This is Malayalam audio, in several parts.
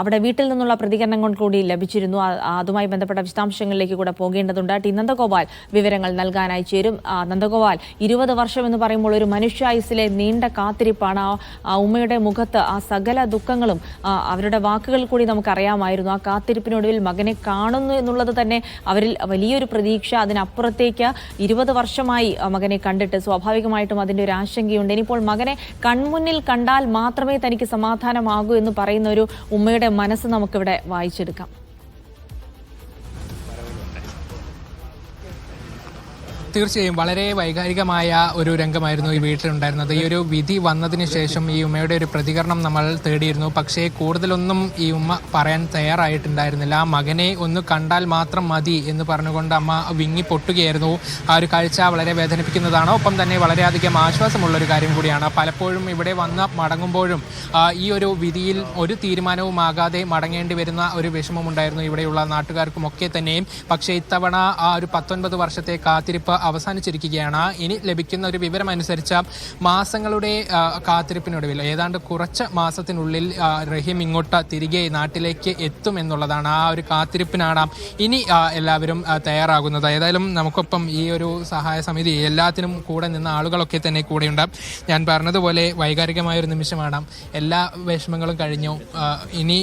അവിടെ വീട്ടിൽ നിന്നുള്ള പ്രതികരണങ്ങൾ കൂടി ലഭിച്ചിരുന്നു. അതുമായി ബന്ധപ്പെട്ട വിശദാംശങ്ങളിലേക്ക് കൂടെ പോകേണ്ടതുണ്ട്. ടി നന്ദഗോപാൽ വിവരങ്ങൾ നൽകാനായി ചേരും. നന്ദഗോപാൽ, 20 വർഷം എന്ന് പറയുമ്പോൾ ഒരു മനുഷ്യായുസിലെ നീണ്ട കാത്തിരിപ്പാണ്. ആ ഉമ്മയുടെ മുഖത്ത് ആ സകല ദുഃഖങ്ങളും അവരുടെ വാക്കുകൾ കൂടി നമുക്കറിയാമായിരുന്നു. ആ കാത്തിരിപ്പിനൊടുവിൽ മകനെ കാണുന്നു എന്നുള്ളത് തന്നെ അവരിൽ വലിയൊരു പ്രതീക്ഷ. അതിനപ്പുറത്തേക്ക് 20 വർഷമായി മകനെ കണ്ടിട്ട് സ്വാഭാവികമായിട്ടും അതിൻ്റെ ഒരു ആശങ്കയുണ്ട്. ഇനിയിപ്പോൾ മകനെ കൺമുന്നിൽ കണ്ടാൽ മാത്രമേ തനിക്ക് സമാധാനമാകൂ എന്ന് പറയുന്ന ഒരു ഉമ്മയുടെ മനസ്സ് നമുക്കിവിടെ വായിച്ചെടുക്കാം. തീർച്ചയായും വളരെ വൈകാരികമായ ഒരു രംഗമായിരുന്നു ഈ വീട്ടിലുണ്ടായിരുന്നത്. ഈ ഒരു വിധി വന്നതിന് ശേഷം ഈ ഉമ്മയുടെ ഒരു പ്രതികരണം നമ്മൾ തേടിയിരുന്നു. പക്ഷേ കൂടുതലൊന്നും ഈ ഉമ്മ പറയാൻ തയ്യാറായിട്ടുണ്ടായിരുന്നില്ല. മകനെ ഒന്ന് കണ്ടാൽ മാത്രം മതി എന്ന് പറഞ്ഞുകൊണ്ട് അമ്മ വിങ്ങി പൊട്ടുകയായിരുന്നു. ആ ഒരു കാഴ്ച വളരെ വേദനിപ്പിക്കുന്നതാണ്. ഒപ്പം തന്നെ വളരെയധികം ആശ്വാസമുള്ളൊരു കാര്യം കൂടിയാണ്. പലപ്പോഴും ഇവിടെ വന്ന് മടങ്ങുമ്പോഴും ഈ ഒരു വിധിയിൽ ഒരു തീരുമാനവുമാകാതെ മടങ്ങേണ്ടി വരുന്ന ഒരു വിഷമമുണ്ടായിരുന്നു ഇവിടെയുള്ള നാട്ടുകാർക്കുമൊക്കെ തന്നെയും. പക്ഷേ ഇത്തവണ ആ ഒരു 19 വർഷത്തെ കാത്തിരിപ്പ് അവസാനിച്ചിരിക്കുകയാണ്. ഇനി ലഭിക്കുന്ന ഒരു വിവരം അനുസരിച്ച് മാസങ്ങളുടെ കാത്തിരിപ്പിനൊടുവിൽ ഏതാണ്ട് കുറച്ച് മാസത്തിനുള്ളിൽ റഹീം ഇങ്ങോട്ട് തിരികെ നാട്ടിലേക്ക് എത്തും എന്നുള്ളതാണ്. ആ ഒരു കാത്തിരിപ്പിനാണ് ഇനി എല്ലാവരും തയ്യാറാകുന്നത്. ഏതായാലും നമുക്കൊപ്പം ഈ ഒരു സഹായ സമിതി എല്ലാത്തിനും കൂടെ നിന്ന ആളുകളൊക്കെ തന്നെ കൂടെയുണ്ട്. ഞാൻ പറഞ്ഞതുപോലെ വൈകാരികമായ ഒരു നിമിഷമാണ്. എല്ലാ വിഷമങ്ങളും കഴിഞ്ഞു. ഇനി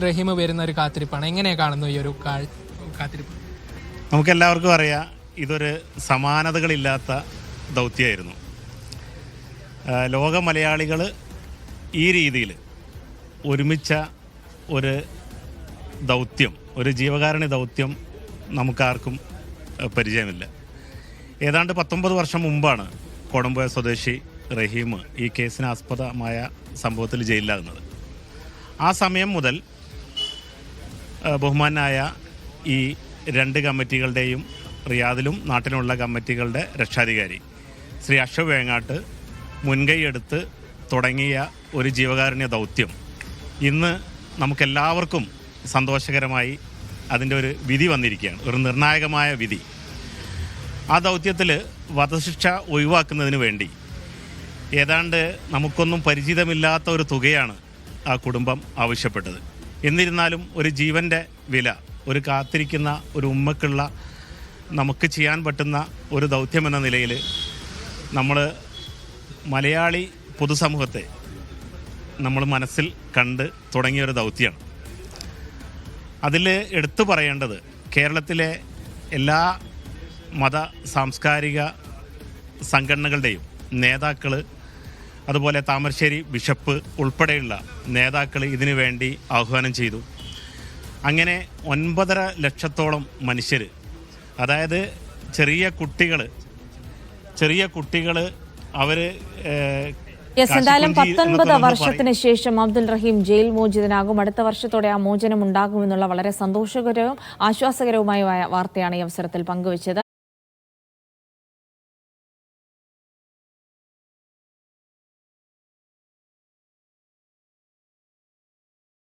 റഹീം വരുന്ന ഒരു കാത്തിരിപ്പാണ്. എങ്ങനെ കാണുന്നു ഈ ഒരു കാത്തിരിപ്പ്? നമുക്കെല്ലാവർക്കും അറിയാം, ഇതൊരു സമാനതകളില്ലാത്ത ദൗത്യമായിരുന്നു. ലോക മലയാളികൾ ഈ രീതിയിൽ ഒരുമിച്ച ഒരു ദൗത്യം, ഒരു ജീവകാരുണ്യ ദൗത്യം നമുക്കാർക്കും പരിചയമില്ല. ഏതാണ്ട് 19 വർഷം മുമ്പാണ് കൊടംപുഴ സ്വദേശി റഹീം ഈ കേസിന് ആസ്പദമായ സംഭവത്തിൽ ജയിലിലാകുന്നത്. ആ സമയം മുതൽ ബഹുമാനായ ഈ 2 കമ്മിറ്റികളുടെയും റിയാദിലും നാട്ടിലുള്ള കമ്മിറ്റികളുടെ രക്ഷാധികാരി ശ്രീ അശോക് വേങ്ങാട്ട് മുൻകൈയെടുത്ത് തുടങ്ങിയ ഒരു ജീവകാരുണ്യ ദൗത്യം ഇന്ന് നമുക്കെല്ലാവർക്കും സന്തോഷകരമായി അതിൻ്റെ ഒരു വിധി വന്നിരിക്കുകയാണ്, ഒരു നിർണായകമായ വിധി. ആ ദൗത്യത്തിൽ വധശിക്ഷ ഒഴിവാക്കുന്നതിന് വേണ്ടി ഏതാണ്ട് നമുക്കൊന്നും പരിചിതമില്ലാത്ത ഒരു തുകയാണ് ആ കുടുംബം ആവശ്യപ്പെട്ടത്. എന്നിരുന്നാലും ഒരു ജീവൻ്റെ വില, ഒരു കാത്തിരിക്കുന്ന ഒരു ഉമ്മക്കുള്ള നമുക്ക് ചെയ്യാൻ പറ്റുന്ന ഒരു ദൗത്യമെന്ന നിലയിൽ നമ്മൾ മലയാളി പൊതുസമൂഹത്തെ നമ്മൾ മനസ്സിൽ കണ്ട് തുടങ്ങിയൊരു ദൗത്യമാണ്. അതിൽ എടുത്തു പറയേണ്ടത് കേരളത്തിലെ എല്ലാ മത സാംസ്കാരിക സംഘടനകളുടെയും നേതാക്കൾ, അതുപോലെ താമരശ്ശേരി ബിഷപ്പ് ഉൾപ്പെടെയുള്ള നേതാക്കൾ ഇതിനു വേണ്ടി ആഹ്വാനം ചെയ്തു. അങ്ങനെ 9.5 ലക്ഷത്തോളം മനുഷ്യർ, അതായത് ചെറിയ കുട്ടികൾ അവർ എന്തായാലും 19 വർഷത്തിന് ശേഷം അബ്ദുൽ റഹീം ജയിൽ മോചിതനാകും. അടുത്ത വർഷത്തോടെ ആ മോചനം ഉണ്ടാകുമെന്നുള്ള വളരെ സന്തോഷകരവും ആശ്വാസകരവുമായ വാർത്തയാണ് ഈ അവസരത്തിൽ പങ്കുവച്ചത്.